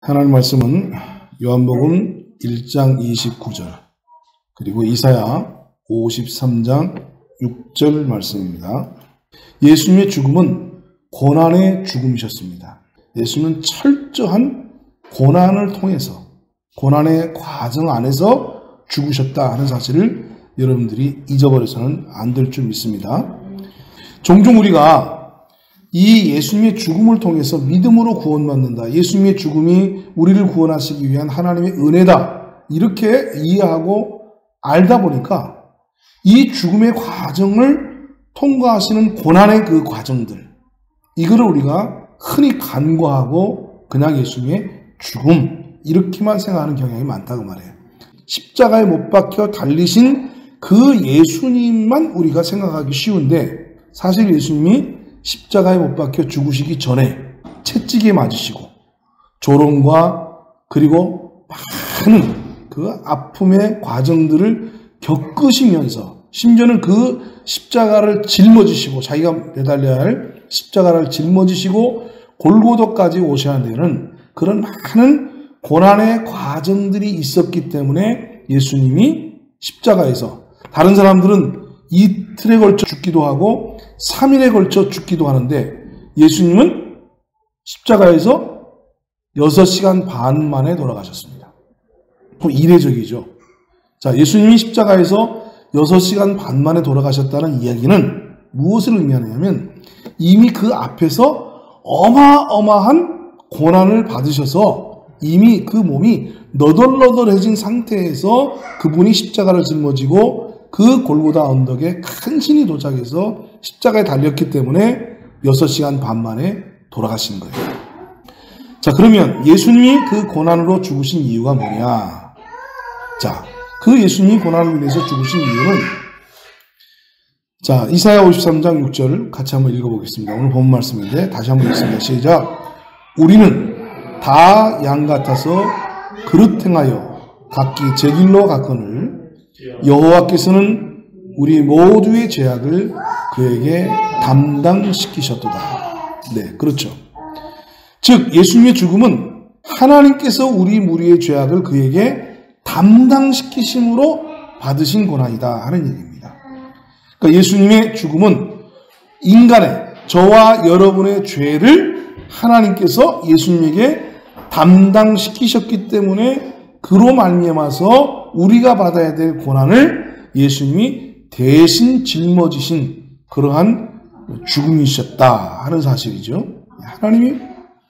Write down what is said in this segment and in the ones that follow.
하나님 말씀은 요한복음 1장 29절 그리고 이사야 53장 6절 말씀입니다. 예수님의 죽음은 고난의 죽음이셨습니다. 예수님은 철저한 고난을 통해서 고난의 과정 안에서 죽으셨다 하는 사실을 여러분들이 잊어버려서는 안 될 줄 믿습니다. 종종 우리가 이 예수님의 죽음을 통해서 믿음으로 구원받는다. 예수님의 죽음이 우리를 구원하시기 위한 하나님의 은혜다. 이렇게 이해하고 알다 보니까 이 죽음의 과정을 통과하시는 고난의 그 과정들, 이거를 우리가 흔히 간과하고 그냥 예수님의 죽음 이렇게만 생각하는 경향이 많다고 말해요. 십자가에 못 박혀 달리신 그 예수님만 우리가 생각하기 쉬운데 사실 예수님이 십자가에 못 박혀 죽으시기 전에 채찍에 맞으시고 조롱과 그리고 많은 그 아픔의 과정들을 겪으시면서 심지어는 그 십자가를 짊어지시고 자기가 매달려야 할 십자가를 짊어지시고 골고다까지 오셔야 되는 그런 많은 고난의 과정들이 있었기 때문에 예수님이 십자가에서, 다른 사람들은 이틀에 걸쳐 죽기도 하고 3일에 걸쳐 죽기도 하는데 예수님은 십자가에서 6시간 반 만에 돌아가셨습니다. 이례적이죠. 자, 예수님이 십자가에서 6시간 반 만에 돌아가셨다는 이야기는 무엇을 의미하냐면 이미 그 앞에서 어마어마한 고난을 받으셔서 이미 그 몸이 너덜너덜해진 상태에서 그분이 십자가를 짊어지고 그 골고다 언덕에 간신히 도착해서 십자가에 달렸기 때문에 6시간 반 만에 돌아가신 거예요. 자, 그러면 예수님이 그 고난으로 죽으신 이유가 뭐냐? 자, 그 예수님이 고난으로 인해서 죽으신 이유는, 자, 이사야 53장 6절 같이 한번 읽어보겠습니다. 오늘 본 말씀인데 다시 한번 읽습니다. 시작. 우리는 다 양 같아서 그릇 행하여 각기 제 길로 갔거늘 여호와께서는 우리 모두의 죄악을 그에게 담당시키셨도다. 네, 그렇죠. 즉 예수님의 죽음은 하나님께서 우리 무리의 죄악을 그에게 담당시키심으로 받으신 고난이다 하는 얘기입니다. 그러니까 예수님의 죽음은 인간의, 저와 여러분의 죄를 하나님께서 예수님에게 담당시키셨기 때문에 그로 말미암아서 우리가 받아야 될 고난을 예수님이 대신 짊어지신 그러한 죽음이셨다 하는 사실이죠. 하나님이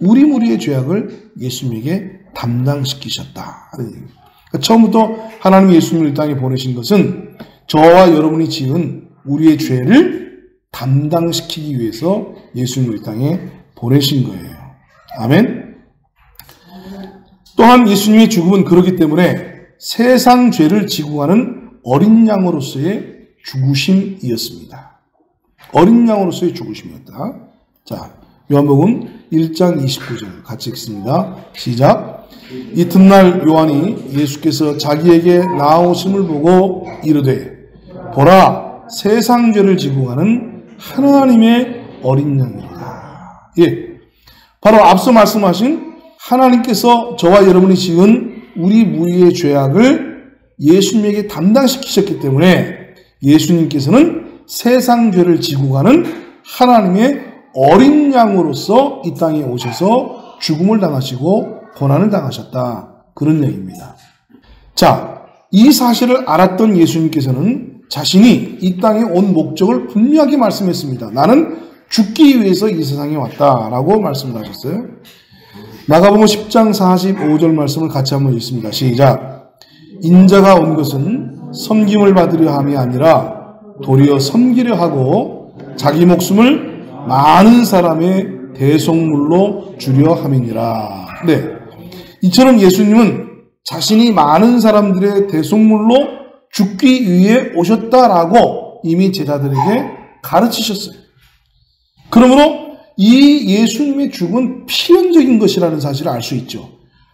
우리 무리의 죄악을 예수님에게 담당시키셨다 하는 얘기입니다. 그러니까 처음부터 하나님이 예수님을 이 땅에 보내신 것은 저와 여러분이 지은 우리의 죄를 담당시키기 위해서 예수님을 이 땅에 보내신 거예요. 아멘. 또한 예수님의 죽음은 그렇기 때문에 세상 죄를 지고 가는 어린 양으로서의 죽으심이었습니다. 어린 양으로서의 죽으심이었다. 자, 요한복음 1장 29절 같이 읽습니다. 시작. 이튿날 요한이 예수께서 자기에게 나오심을 보고 이르되 보라, 세상 죄를 지고 가는 하나님의 어린 양이로다. 예, 바로 앞서 말씀하신 하나님께서 저와 여러분이 지은 우리 무리의 죄악을 예수님에게 담당시키셨기 때문에 예수님께서는 세상 죄를 지고 가는 하나님의 어린 양으로서 이 땅에 오셔서 죽음을 당하시고 고난을 당하셨다. 그런 얘기입니다. 자, 이 사실을 알았던 예수님께서는 자신이 이 땅에 온 목적을 분명하게 말씀했습니다. 나는 죽기 위해서 이 세상에 왔다라고 말씀을 하셨어요. 마가복음 10장 45절 말씀을 같이 한번 읽습니다. 시작. 인자가 온 것은 섬김을 받으려 함이 아니라 도리어 섬기려 하고 자기 목숨을 많은 사람의 대속물로 주려 함이니라. 네, 이처럼 예수님은 자신이 많은 사람들의 대속물로 죽기 위해 오셨다라고 이미 제자들에게 가르치셨어요. 그러므로 이 예수님의 죽음은 필연적인 것이라는 사실을 알 수 있죠.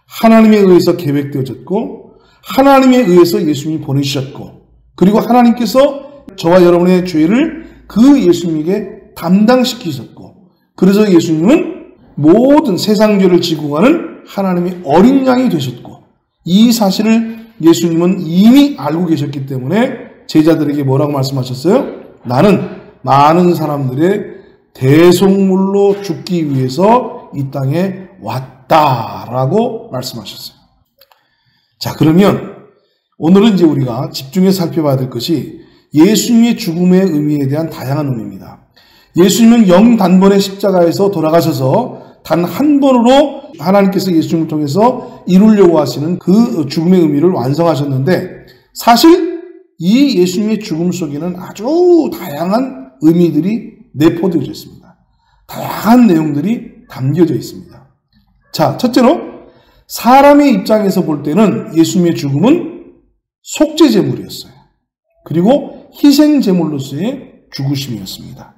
하나님에 의해서 계획되어졌고 하나님에 의해서 예수님이 보내주셨고 그리고 하나님께서 저와 여러분의 죄를 그 예수님에게 담당시키셨고 그래서 예수님은 모든 세상 죄를 지고 가는 하나님의 어린 양이 되셨고, 이 사실을 예수님은 이미 알고 계셨기 때문에 제자들에게 뭐라고 말씀하셨어요? 나는 많은 사람들의 대속물로 죽기 위해서 이 땅에 왔다라고 말씀하셨어요. 자, 그러면 오늘은 이제 우리가 집중해서 살펴봐야 될 것이 예수님의 죽음의 의미에 대한 다양한 의미입니다. 예수님은 영단번에 십자가에서 돌아가셔서 단 한 번으로 하나님께서 예수님을 통해서 이루려고 하시는 그 죽음의 의미를 완성하셨는데, 사실 이 예수님의 죽음 속에는 아주 다양한 의미들이 내포되어 있습니다. 다양한 내용들이 담겨져 있습니다. 자, 첫째로 사람의 입장에서 볼 때는 예수님의 죽음은 속죄제물이었어요. 그리고 희생제물로서의 죽으심이었습니다.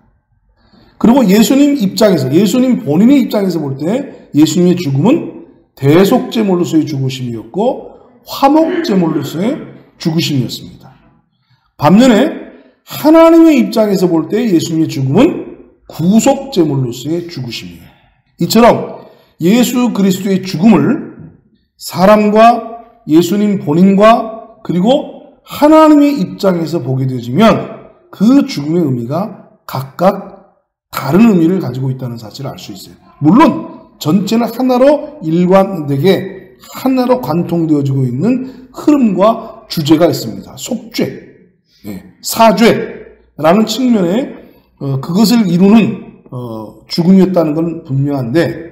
그리고 예수님 입장에서, 예수님 본인의 입장에서 볼 때 예수님의 죽음은 대속제물로서의 죽으심이었고 화목제물로서의 죽으심이었습니다. 반면에 하나님의 입장에서 볼 때 예수님의 죽음은 구속제물로서의 죽으심이에요. 이처럼 예수 그리스도의 죽음을 사람과 예수님 본인과 그리고 하나님의 입장에서 보게 되어지면 그 죽음의 의미가 각각 다른 의미를 가지고 있다는 사실을 알 수 있어요. 물론 전체는 하나로 일관되게 하나로 관통되어지고 있는 흐름과 주제가 있습니다. 속죄, 사죄라는 측면에 그것을 이루는 죽음이었다는 건 분명한데,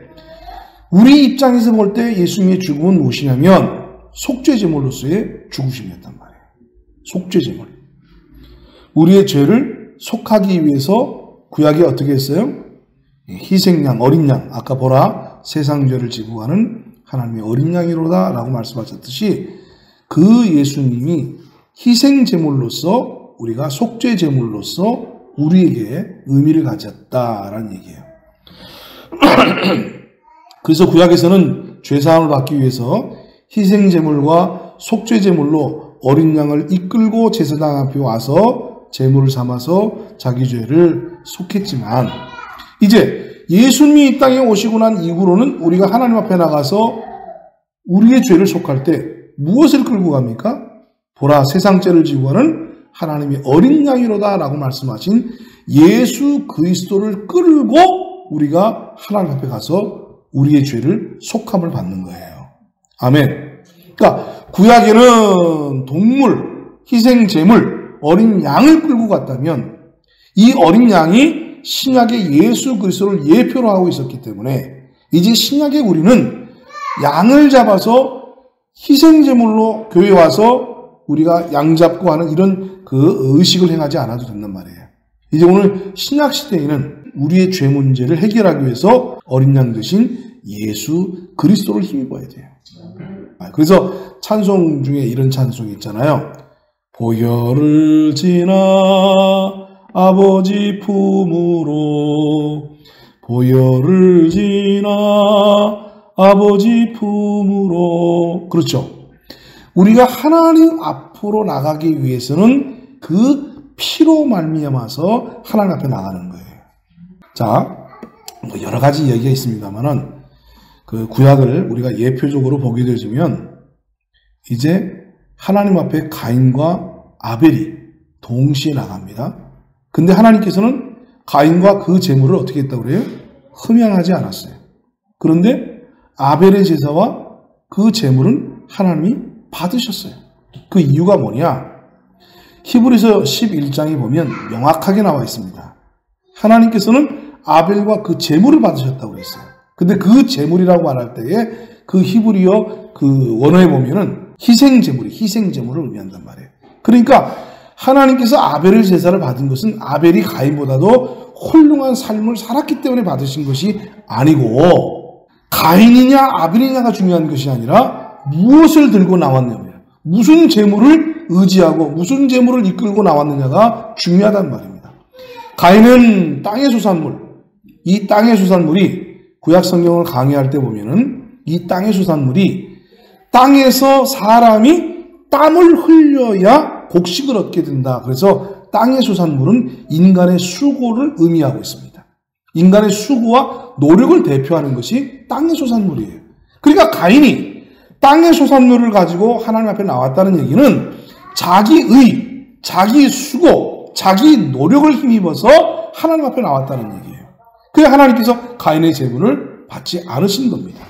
우리 입장에서 볼 때 예수님의 죽음은 무엇이냐면 속죄제물로서의 죽으심이었단 말이에요. 속죄제물. 우리의 죄를 속하기 위해서 구약이 어떻게 했어요? 희생양, 어린 양, 아까 보라 세상 죄를 지고 가는 하나님의 어린 양이로다 라고 말씀하셨듯이 그 예수님이 희생제물로서 우리가 속죄제물로서 우리에게 의미를 가졌다라는 얘기예요. 그래서 구약에서는 죄사함을 받기 위해서 희생제물과 속죄제물로 어린 양을 이끌고 제사장 앞에 와서 제물을 삼아서 자기 죄를 속했지만, 이제 예수님이 이 땅에 오시고 난 이후로는 우리가 하나님 앞에 나가서 우리의 죄를 속할 때 무엇을 끌고 갑니까? 보라 세상 죄를 지고 가는 하나님의 어린 양이로다 라고 말씀하신 예수 그리스도를 끌고 우리가 하나님 앞에 가서 우리의 죄를 속함을 받는 거예요. 아멘. 그러니까 구약에는 동물, 희생제물, 어린 양을 끌고 갔다면 이 어린 양이 신약의 예수 그리스도를 예표로 하고 있었기 때문에 이제 신약의 우리는 양을 잡아서 희생제물로 교회에 와서 우리가 양 잡고 하는 이런 그 의식을 행하지 않아도 된단 말이에요. 이제 오늘 신약 시대에는 우리의 죄 문제를 해결하기 위해서 어린 양 대신 예수 그리스도를 힘입어야 돼요. 그래서 찬송 중에 이런 찬송이 있잖아요. 보혈을 지나 아버지 품으로, 보혈을 지나 아버지 품으로. 그렇죠. 우리가 하나님 앞으로 나가기 위해서는 그 피로 말미암아서 하나님 앞에 나가는 거예요. 자, 여러 가지 얘기가 있습니다만은 그 구약을 우리가 예표적으로 보게 되면 이제 하나님 앞에 가인과 아벨이 동시에 나갑니다. 근데 하나님께서는 가인과 그 제물을 어떻게 했다고 그래요? 흠양하지 않았어요. 그런데 아벨의 제사와 그 제물은 하나님이 받으셨어요. 그 이유가 뭐냐? 히브리서 11장에 보면 명확하게 나와 있습니다. 하나님께서는 아벨과 그 제물을 받으셨다고 그랬어요. 근데 그 제물이라고 말할 때에 그 히브리어 그 원어에 보면은 희생제물을 의미한단 말이에요. 그러니까 하나님께서 아벨의 제사를 받은 것은 아벨이 가인보다도 훌륭한 삶을 살았기 때문에 받으신 것이 아니고, 가인이냐 아벨이냐가 중요한 것이 아니라 무엇을 들고 나왔느냐, 무슨 제물을 의지하고 무슨 제물을 이끌고 나왔느냐가 중요하단 말입니다. 가인은 땅의 수산물, 이 땅의 수산물이 구약 성경을 강의할 때 보면은 이 땅의 수산물이 땅에서 사람이 땀을 흘려야 곡식을 얻게 된다. 그래서 땅의 수산물은 인간의 수고를 의미하고 있습니다. 인간의 수고와 노력을 대표하는 것이 땅의 수산물이에요. 그러니까 가인이 땅의 소산물을 가지고 하나님 앞에 나왔다는 얘기는 자기의, 자기 수고, 자기 노력을 힘입어서 하나님 앞에 나왔다는 얘기예요. 그래서 하나님께서 가인의 제물을 받지 않으신 겁니다.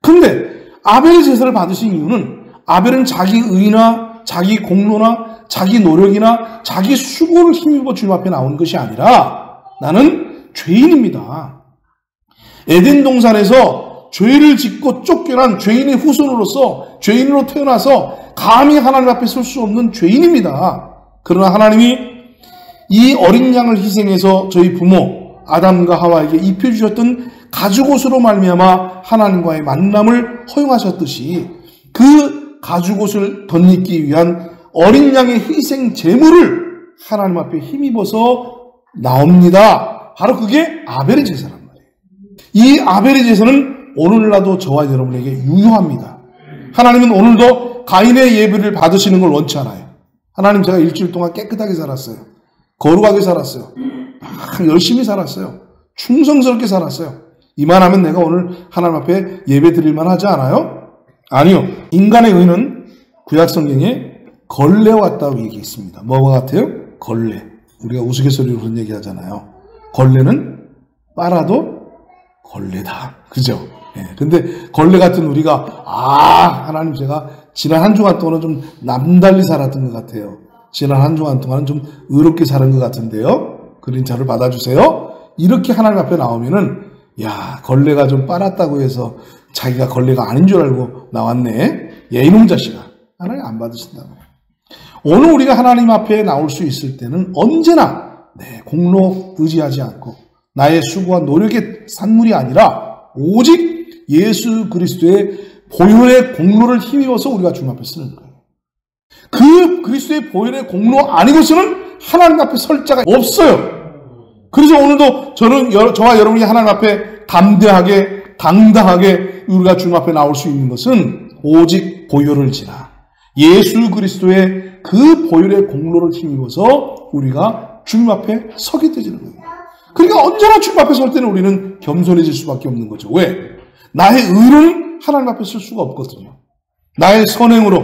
그런데 아벨의 제사를 받으신 이유는 아벨은 자기 의나 자기 공로나 자기 노력이나 자기 수고를 힘입어 주님 앞에 나온 것이 아니라 나는 죄인입니다. 에덴 동산에서 죄를 짓고 쫓겨난 죄인의 후손으로서 죄인으로 태어나서 감히 하나님 앞에 설 수 없는 죄인입니다. 그러나 하나님이 이 어린 양을 희생해서 저희 부모 아담과 하와에게 입혀주셨던 가죽옷으로 말미암아 하나님과의 만남을 허용하셨듯이 그 가죽옷을 덧입기 위한 어린 양의 희생 제물을 하나님 앞에 힘입어서 나옵니다. 바로 그게 아벨의 제사란 말이에요. 이 아벨의 제사는 오늘날도 저와 여러분에게 유효합니다. 하나님은 오늘도 가인의 예배를 받으시는 걸 원치 않아요. 하나님, 제가 일주일 동안 깨끗하게 살았어요. 거룩하게 살았어요. 열심히 살았어요. 충성스럽게 살았어요. 이만하면 내가 오늘 하나님 앞에 예배 드릴만 하지 않아요? 아니요. 인간의 의는 구약성경에 걸레와 같다고 얘기했습니다. 뭐가 같아요? 걸레. 우리가 우스갯소리로 그런 얘기 하잖아요. 걸레는 빨아도 걸레다. 그죠? 예. 근데 걸레 같은 우리가, 하나님, 제가 지난 한 주간 동안은 좀 남달리 살았던 것 같아요. 지난 한 주간 동안은 좀 의롭게 사는 것 같은데요. 그린 저를 받아주세요. 이렇게 하나님 앞에 나오면은, 야, 걸레가 좀 빨았다고 해서 자기가 걸레가 아닌 줄 알고 나왔네. 이놈 자식아. 하나님 안 받으신다고. 오늘 우리가 하나님 앞에 나올 수 있을 때는 언제나 내 공로 의지하지 않고 나의 수고와 노력의 산물이 아니라 오직 예수 그리스도의 보혈의 공로를 힘입어서 우리가 주님 앞에 쓰는 거예요. 그 그리스도의 보혈의 공로 아니고서는 하나님 앞에 설 자가 없어요. 그래서 오늘도 저와 여러분이 하나님 앞에 담대하게 당당하게 우리가 주님 앞에 나올 수 있는 것은 오직 보혈을 지나 예수 그리스도의 그 보혈의 공로를 힘입어서 우리가 주님 앞에 서게 되지는 거예요. 그러니까 언제나 주님 앞에 설 때는 우리는 겸손해질 수밖에 없는 거죠. 왜? 나의 의로는 하나님 앞에 쓸 수가 없거든요. 나의 선행으로,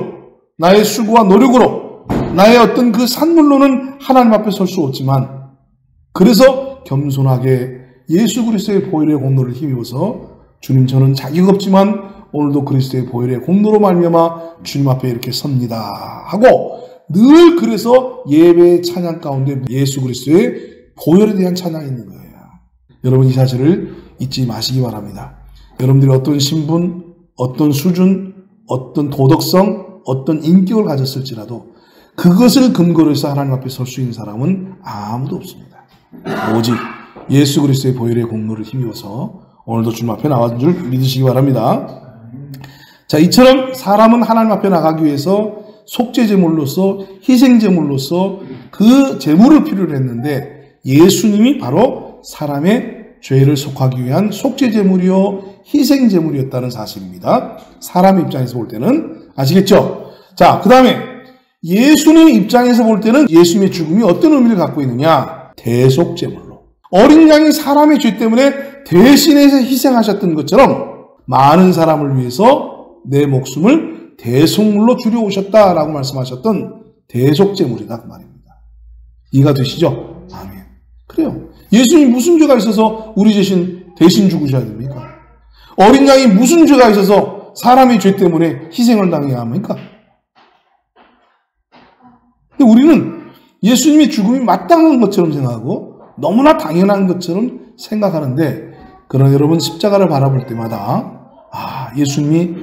나의 수고와 노력으로, 나의 어떤 그 산물로는 하나님 앞에 설 수 없지만, 그래서 겸손하게 예수 그리스도의 보혈의 공로를 힘입어서 주님, 저는 자격 없지만 오늘도 그리스도의 보혈의 공로로 말미암아 주님 앞에 이렇게 섭니다 하고 늘 그래서 예배의 찬양 가운데 예수 그리스도의 보혈에 대한 찬양이 있는 거예요. 여러분, 이 사실을 잊지 마시기 바랍니다. 여러분들이 어떤 신분, 어떤 수준, 어떤 도덕성, 어떤 인격을 가졌을지라도 그것을 근거로 해서 하나님 앞에 설 수 있는 사람은 아무도 없습니다. 오직 예수 그리스도의 보혈의 공로를 힘입어서 오늘도 주님 앞에 나온 줄 믿으시기 바랍니다. 자, 이처럼 사람은 하나님 앞에 나가기 위해서 속죄제물로서 희생제물로서 그 제물을 필요로 했는데 예수님이 바로 사람의 죄를 속하기 위한 속죄제물이요 희생제물이었다는 사실입니다. 사람의 입장에서 볼 때는. 아시겠죠? 자, 그 다음에 예수님 입장에서 볼 때는 예수님의 죽음이 어떤 의미를 갖고 있느냐? 대속제물로. 어린 양이 사람의 죄 때문에 대신해서 희생하셨던 것처럼 많은 사람을 위해서 내 목숨을 대속물로 주려 오셨다라고 말씀하셨던 대속제물이다 그 말입니다. 이해가 되시죠? 아멘. 그래요. 예수님이 무슨 죄가 있어서 우리 대신 죽으셔야 됩니까? 어린 양이 무슨 죄가 있어서 사람의 죄 때문에 희생을 당해야 합니까? 근데 우리는 예수님의 죽음이 마땅한 것처럼 생각하고 너무나 당연한 것처럼 생각하는데, 그러나 여러분 십자가를 바라볼 때마다 예수님이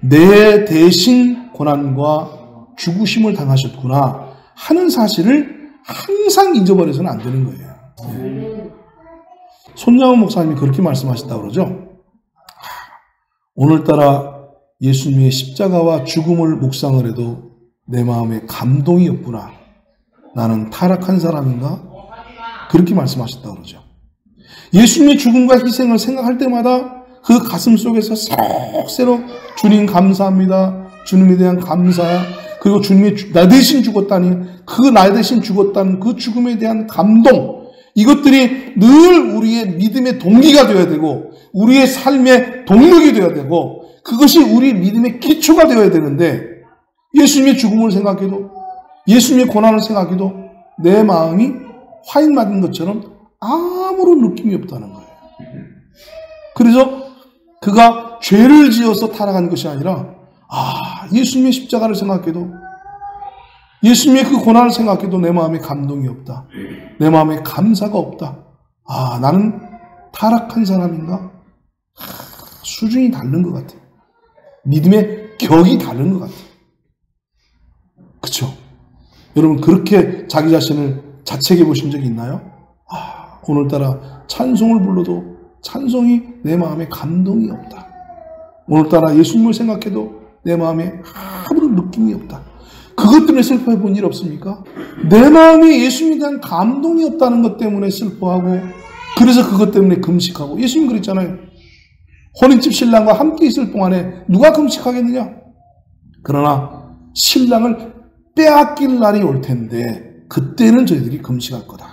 내 대신 고난과 죽으심을 당하셨구나 하는 사실을 항상 잊어버려서는 안 되는 거예요. 네. 손양원 목사님이 그렇게 말씀하셨다고 그러죠. 오늘따라 예수님의 십자가와 죽음을 묵상을 해도 내 마음에 감동이 없구나. 나는 타락한 사람인가? 그렇게 말씀하셨다고 그러죠. 예수님의 죽음과 희생을 생각할 때마다 그 가슴 속에서 새록새록 주님 감사합니다. 주님에 대한 감사, 그리고 주님이 나 대신 죽었다니 그 나 대신 죽었다는 그 죽음에 대한 감동, 이것들이 늘 우리의 믿음의 동기가 되어야 되고 우리의 삶의 동력이 되어야 되고 그것이 우리 믿음의 기초가 되어야 되는데 예수님의 죽음을 생각해도 예수님의 고난을 생각해도 내 마음이 화인 맞은 것처럼 아무런 느낌이 없다는 거예요. 그래서 그가 죄를 지어서 타락한 것이 아니라 예수님의 십자가를 생각해도 예수님의 그 고난을 생각해도 내 마음에 감동이 없다. 내 마음에 감사가 없다. 나는 타락한 사람인가? 수준이 다른 것 같아. 믿음의 격이 다른 것 같아. 그렇죠? 여러분 그렇게 자기 자신을 자책해 보신 적이 있나요? 오늘따라 찬송을 불러도 찬송이 내 마음에 감동이 없다. 오늘따라 예수님을 생각해도 내 마음에 아무런 느낌이 없다. 그것 때문에 슬퍼해 본 일 없습니까? 내 마음에 예수님에 대한 감동이 없다는 것 때문에 슬퍼하고 그래서 그것 때문에 금식하고 예수님 그랬잖아요. 혼인집 신랑과 함께 있을 동안에 누가 금식하겠느냐? 그러나 신랑을 빼앗길 날이 올 텐데 그때는 저희들이 금식할 거다.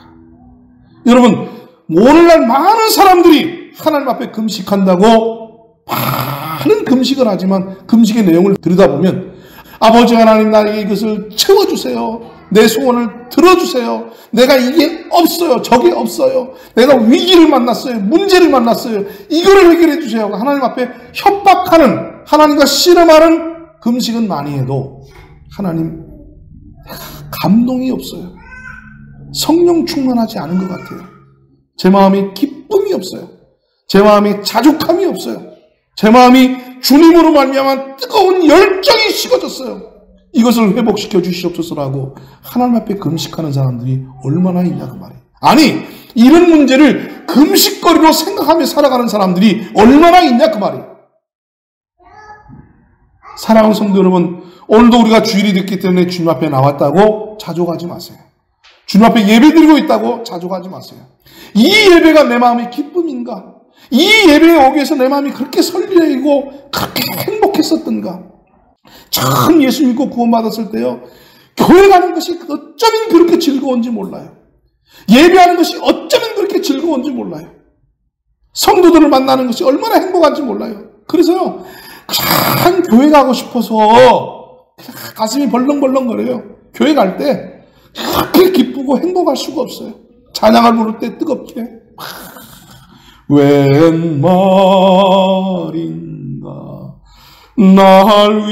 여러분 오늘날 많은 사람들이 하나님 앞에 금식한다고 많은 금식을 하지만 금식의 내용을 들여다보면 아버지 하나님 나에게 이것을 채워주세요. 내 소원을 들어주세요. 내가 이게 없어요. 저게 없어요. 내가 위기를 만났어요. 문제를 만났어요. 이거를 해결해 주세요. 하나님 앞에 협박하는 하나님과 씨름하는 금식은 많이 해도 하나님 감동이 없어요. 성령 충만하지 않은 것 같아요. 제 마음에 기쁨이 없어요. 제 마음에 자족함이 없어요. 제 마음이 주님으로 말미암아 뜨거운 열정이 식어졌어요. 이것을 회복시켜 주시옵소서라고 하나님 앞에 금식하는 사람들이 얼마나 있냐 그 말이에요. 아니 이런 문제를 금식거리로 생각하며 살아가는 사람들이 얼마나 있냐 그 말이에요. 사랑하는 성도 여러분, 오늘도 우리가 주일이 됐기 때문에 주님 앞에 나왔다고 자족하지 마세요. 주님 앞에 예배드리고 있다고 자족하지 마세요. 이 예배가 내 마음의 기쁨인가? 이 예배에 오기 위해서 내 마음이 그렇게 설레이고 그렇게 행복했었던가? 참 예수 믿고 구원받았을 때요, 교회 가는 것이 어쩌면 그렇게 즐거운지 몰라요. 예배하는 것이 어쩌면 그렇게 즐거운지 몰라요. 성도들을 만나는 것이 얼마나 행복한지 몰라요. 그래서요, 참 교회 가고 싶어서 가슴이 벌렁벌렁거려요. 교회 갈 때 그렇게 기쁘고 행복할 수가 없어요. 찬양을 부를 때 뜨겁게 웬 말인가 날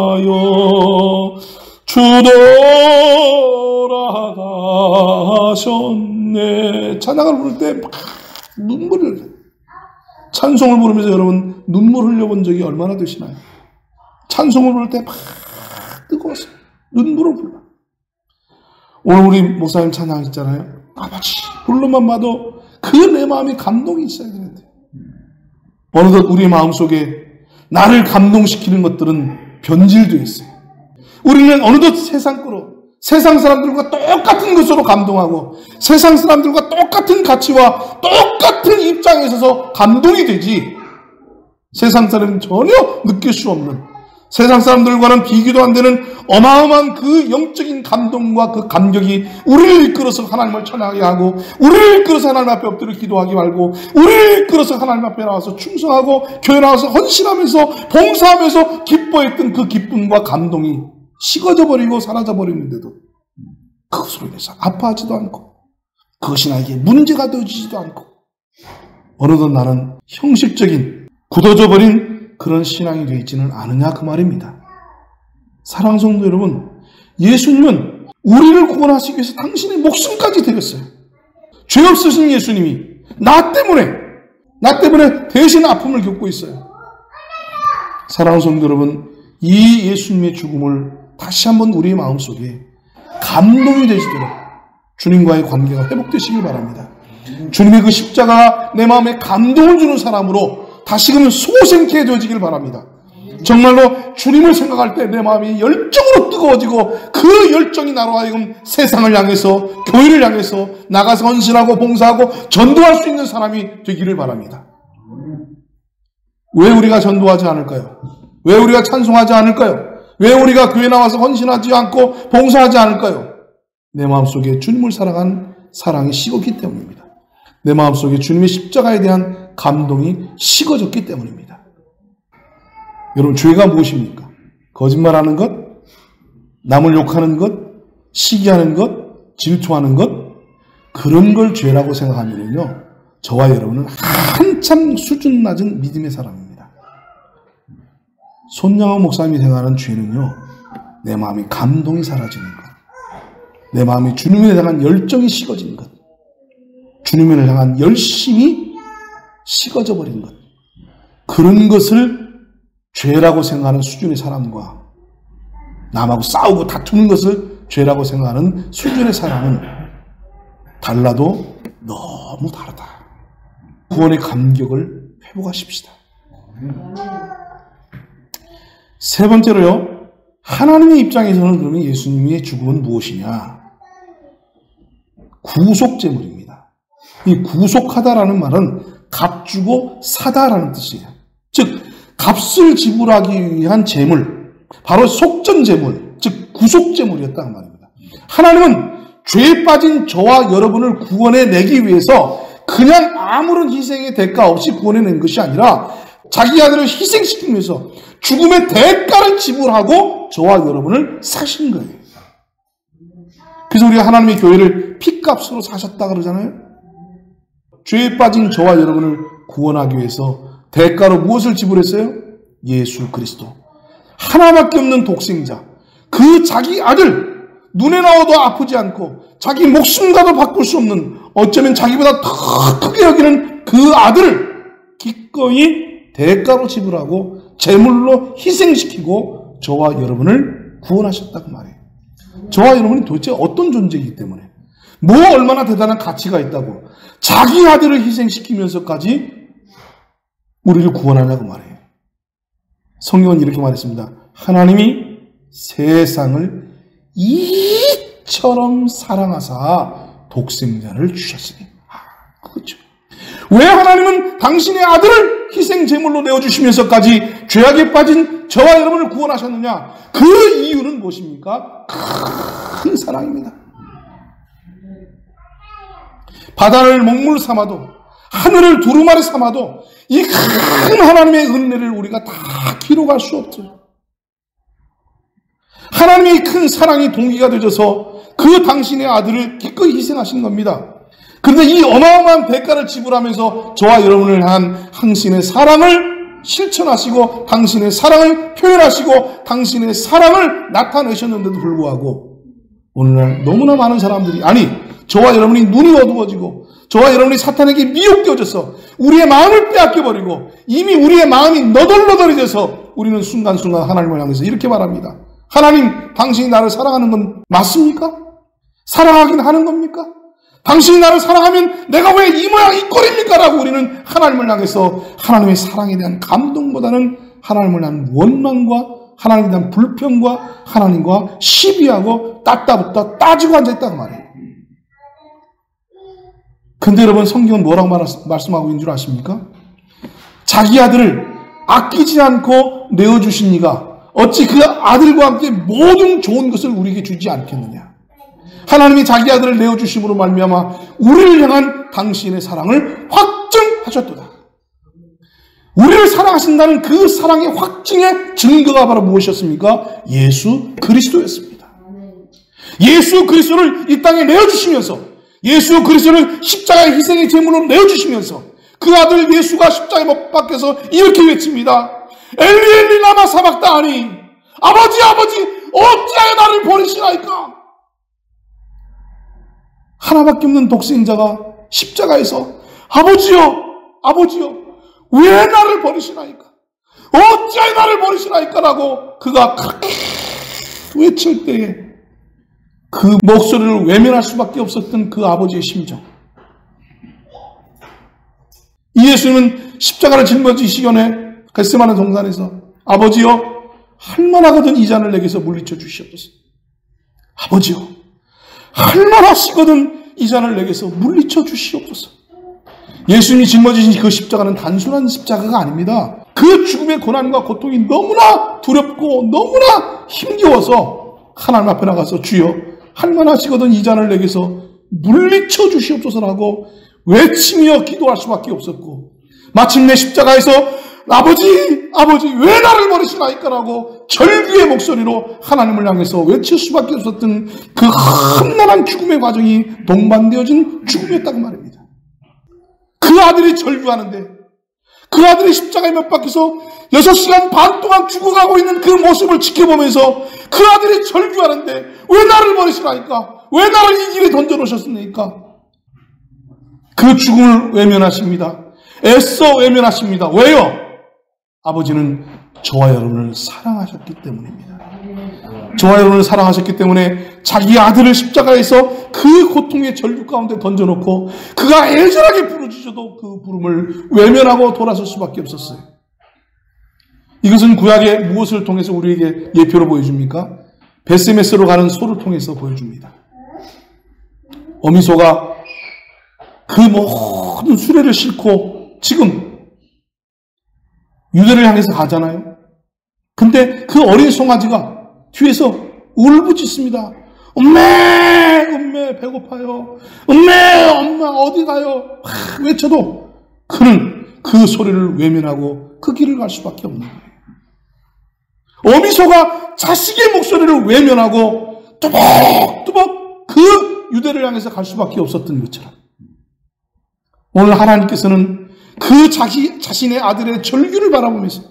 위하여 주 돌아가셨네. 찬양을 부를 때 막 눈물을 흘려요. 찬송을 부르면서 여러분 눈물 흘려본 적이 얼마나 되시나요? 찬송을 부를 때 막 뜨거워서 눈물을 흘려. 오늘 우리 목사님 찬양했잖아요. 아버지 불러만 봐도 그 내 마음에 감동이 있어야 되는데 어느덧 우리의 마음속에 나를 감동시키는 것들은 변질되어 있어요. 우리는 어느덧 세상 거로 세상 사람들과 똑같은 것으로 감동하고 세상 사람들과 똑같은 가치와 똑같은 입장에 있어서 감동이 되지 세상 사람은 전혀 느낄 수 없는 세상 사람들과는 비교도 안 되는 어마어마한 그 영적인 감동과 그 감격이 우리를 이끌어서 하나님을 찬양하게 하고 우리를 이끌어서 하나님 앞에 엎드려 기도하게 말고 우리를 이끌어서 하나님 앞에 나와서 충성하고 교회 나와서 헌신하면서 봉사하면서 기뻐했던 그 기쁨과 감동이 식어져 버리고 사라져 버리는데도 그것으로 인해서 아파하지도 않고 그것이 나에게 문제가 되어지지도 않고 어느덧 나는 형식적인 굳어져 버린 그런 신앙이 되어 있지는 않으냐 그 말입니다. 사랑하는 성도 여러분, 예수님은 우리를 구원하시기 위해서 당신의 목숨까지 드렸어요. 죄 없으신 예수님이 나 때문에 대신 아픔을 겪고 있어요. 사랑하는 성도 여러분, 이 예수님의 죽음을 다시 한번 우리의 마음속에 감동이 되시도록 주님과의 관계가 회복되시길 바랍니다. 주님의 그 십자가가 내 마음에 감동을 주는 사람으로 다시금 소생케 되어지길 바랍니다. 정말로 주님을 생각할 때 내 마음이 열정으로 뜨거워지고 그 열정이 나로 하여금 세상을 향해서 교회를 향해서 나가서 헌신하고 봉사하고 전도할 수 있는 사람이 되기를 바랍니다. 왜 우리가 전도하지 않을까요? 왜 우리가 찬송하지 않을까요? 왜 우리가 교회 나와서 헌신하지 않고 봉사하지 않을까요? 내 마음속에 주님을 사랑한 사랑이 식었기 때문입니다. 내 마음속에 주님의 십자가에 대한 감동이 식어졌기 때문입니다. 여러분, 죄가 무엇입니까? 거짓말하는 것, 남을 욕하는 것, 시기하는 것, 질투하는 것, 그런 걸 죄라고 생각하면요, 저와 여러분은 한참 수준 낮은 믿음의 사람입니다. 손양호 목사님이 생각하는 죄는요, 내 마음이 감동이 사라지는 것, 내 마음이 주님에 대한 열정이 식어지는 것, 주님을 향한 열심이 식어져 버린 것, 그런 것을 죄라고 생각하는 수준의 사람과 남하고 싸우고 다투는 것을 죄라고 생각하는 수준의 사람은 달라도 너무 다르다. 구원의 감격을 회복하십시다. 세 번째로요, 하나님의 입장에서는 그러면 예수님의 죽음은 무엇이냐? 구속제물입니다. 이 구속하다라는 말은 값주고 사다라는 뜻이에요. 즉 값을 지불하기 위한 제물, 바로 속전제물, 즉 구속제물이었다는 말입니다. 하나님은 죄에 빠진 저와 여러분을 구원해내기 위해서 그냥 아무런 희생의 대가 없이 구원해낸 것이 아니라 자기 아들을 희생시키면서 죽음의 대가를 지불하고 저와 여러분을 사신 거예요. 그래서 우리가 하나님의 교회를 피값으로 사셨다 그러잖아요. 죄에 빠진 저와 여러분을 구원하기 위해서 대가로 무엇을 지불했어요? 예수 그리스도. 하나밖에 없는 독생자. 그 자기 아들, 눈에 나와도 아프지 않고 자기 목숨과도 바꿀 수 없는, 어쩌면 자기보다 더 크게 여기는 그 아들을 기꺼이 대가로 지불하고 제물로 희생시키고 저와 여러분을 구원하셨다고 말해요. 저와 여러분이 도대체 어떤 존재이기 때문에, 뭐 얼마나 대단한 가치가 있다고 자기 아들을 희생시키면서까지 우리를 구원하냐고 말해요. 성경은 이렇게 말했습니다. 하나님이 세상을 이처럼 사랑하사 독생자를 주셨으니. 그렇죠. 왜 하나님은 당신의 아들을 희생 제물로 내어주시면서까지 죄악에 빠진 저와 여러분을 구원하셨느냐? 그 이유는 무엇입니까? 큰 사랑입니다. 바다를 먹물 삼아도, 하늘을 두루마리 삼아도 이 큰 하나님의 은혜를 우리가 다 기록할 수 없죠. 하나님의 큰 사랑이 동기가 되어서 그 당신의 아들을 기꺼이 희생하신 겁니다. 그런데 이 어마어마한 대가를 지불하면서 저와 여러분을 향한 당신의 사랑을 실천하시고 당신의 사랑을 표현하시고 당신의 사랑을 나타내셨는데도 불구하고 오늘날 너무나 많은 사람들이, 아니 저와 여러분이 눈이 어두워지고 저와 여러분이 사탄에게 미혹되어져서 우리의 마음을 빼앗겨버리고 이미 우리의 마음이 너덜너덜해져서 우리는 순간순간 하나님을 향해서 이렇게 말합니다. 하나님, 당신이 나를 사랑하는 건 맞습니까? 사랑하긴 하는 겁니까? 당신이 나를 사랑하면 내가 왜 이 모양 이 꼴입니까? 라고 우리는 하나님을 향해서 하나님의 사랑에 대한 감동보다는 하나님을 향한 원망과 하나님에 대한 불평과 하나님과 시비하고 따따붙다 따지고 앉아있다고 말해요. 근데 여러분, 성경은 뭐라고 말씀하고 있는 줄 아십니까? 자기 아들을 아끼지 않고 내어주신 이가 어찌 그 아들과 함께 모든 좋은 것을 우리에게 주지 않겠느냐. 하나님이 자기 아들을 내어주심으로 말미암아 우리를 향한 당신의 사랑을 확증하셨도다. 우리를 사랑하신다는 그 사랑의 확증의 증거가 바로 무엇이었습니까? 예수 그리스도였습니다. 예수 그리스도를 이 땅에 내어주시면서, 예수 그리스도를 십자가의 희생의 제물로 내어주시면서 그 아들 예수가 십자가에 못 박혀서 이렇게 외칩니다. 엘리 엘리 라마 사박다니, 아버지 아버지 어찌하여 나를 버리시나이까. 하나밖에 없는 독생자가 십자가에서 아버지여 아버지여 왜 나를 버리시나이까, 어찌하여 나를 버리시나이까 라고 그가 그렇게 외칠 때에 그 목소리를 외면할 수밖에 없었던 그 아버지의 심정. 이 예수는 십자가를 짊어지시기 전에 겟세마네 동산에서 아버지여 할만하거든 이 잔을 내게서 물리쳐 주시옵소서. 아버지여 할만하시거든 이 잔을 내게서 물리쳐 주시옵소서. 예수님이 짊어지신 그 십자가는 단순한 십자가가 아닙니다. 그 죽음의 고난과 고통이 너무나 두렵고 너무나 힘겨워서 하나님 앞에 나가서 주여 할만하시거든 이 잔을 내게서 물리쳐 주시옵소서라고 외치며 기도할 수밖에 없었고, 마침내 십자가에서 아버지 왜 나를 버리시나이까라고 절규의 목소리로 하나님을 향해서 외칠 수밖에 없었던 그 험난한 죽음의 과정이 동반되어진 죽음이었다고 말입니다. 그 아들이 절규하는데, 그 아들이 십자가에 못 박혀서 6시간 반 동안 죽어가고 있는 그 모습을 지켜보면서 그 아들이 절규하는데 왜 나를 버리시나이까? 왜 나를 이 길에 던져놓으셨습니까? 그 죽음을 외면하십니다. 애써 외면하십니다. 왜요? 아버지는 저와 여러분을 사랑하셨기 때문입니다. 저와 여러분을 사랑하셨기 때문에 자기 아들을 십자가에서 그 고통의 절규 가운데 던져놓고 그가 애절하게 부르짖어도 그 부름을 외면하고 돌아설 수밖에 없었어요. 이것은 구약의 무엇을 통해서 우리에게 예표로 보여줍니까? 베스메스로 가는 소를 통해서 보여줍니다. 어미소가 그 모든 수레를 싣고 지금 유대를 향해서 가잖아요. 근데 그 어린 송아지가 뒤에서 울부짖습니다. 엄매 배고파요. 엄마 어디 가요? 외쳐도 그는 그 소리를 외면하고 그 길을 갈 수밖에 없는 거예요. 어미소가 자식의 목소리를 외면하고 뚜벅뚜벅 그 유대를 향해서 갈 수밖에 없었던 것처럼, 오늘 하나님께서는 그 자신의 아들의 절규를 바라보면서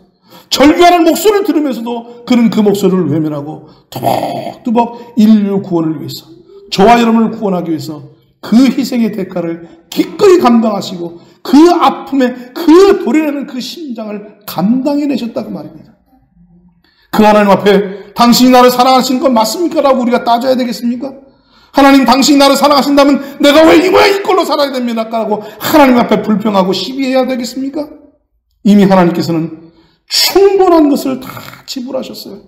절규하는 목소리를 들으면서도 그는 그 목소리를 외면하고 뚜벅뚜벅 인류 구원을 위해서, 저와 여러분을 구원하기 위해서 그 희생의 대가를 기꺼이 감당하시고 그 아픔에 그 도려내는 그 심장을 감당해내셨다고 말입니다. 그 하나님 앞에 당신이 나를 사랑하신 건 맞습니까? 라고 우리가 따져야 되겠습니까? 하나님, 당신이 나를 사랑하신다면 내가 왜 이 모양 이 꼴로 살아야 됩니까? 라고 하나님 앞에 불평하고 시비해야 되겠습니까? 이미 하나님께서는 충분한 것을 다 지불하셨어요.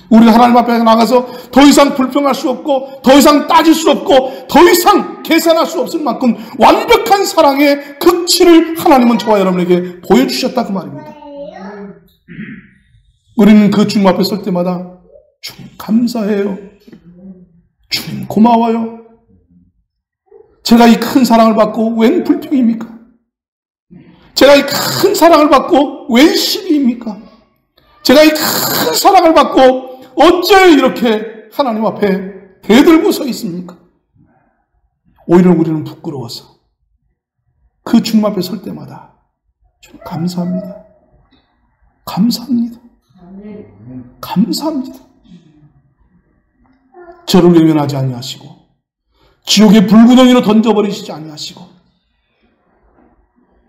우리가 하나님 앞에 나가서 더 이상 불평할 수 없고 더 이상 따질 수 없고 더 이상 계산할 수 없을 만큼 완벽한 사랑의 극치를 하나님은 저와 여러분에게 보여주셨다고 말입니다. 우리는 그 주님 앞에 설 때마다 주님 감사해요. 주님 고마워요. 제가 이 큰 사랑을 받고 웬 불평입니까? 제가 이 큰 사랑을 받고 웬 시비입니까? 제가 이 큰 사랑을 받고 어째 이렇게 하나님 앞에 대들고 서 있습니까? 오히려 우리는 부끄러워서 그 주님 앞에 설 때마다 주님 감사합니다. 감사합니다. 감사합니다. 저를 외면하지 아니하시고 지옥의 불구덩이로 던져버리시지 아니하시고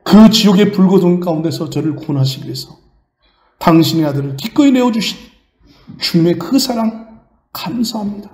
그 지옥의 불구덩이 가운데서 저를 구원하시기 위해서 당신의 아들을 기꺼이 내어주신 주님의 그 사랑 감사합니다.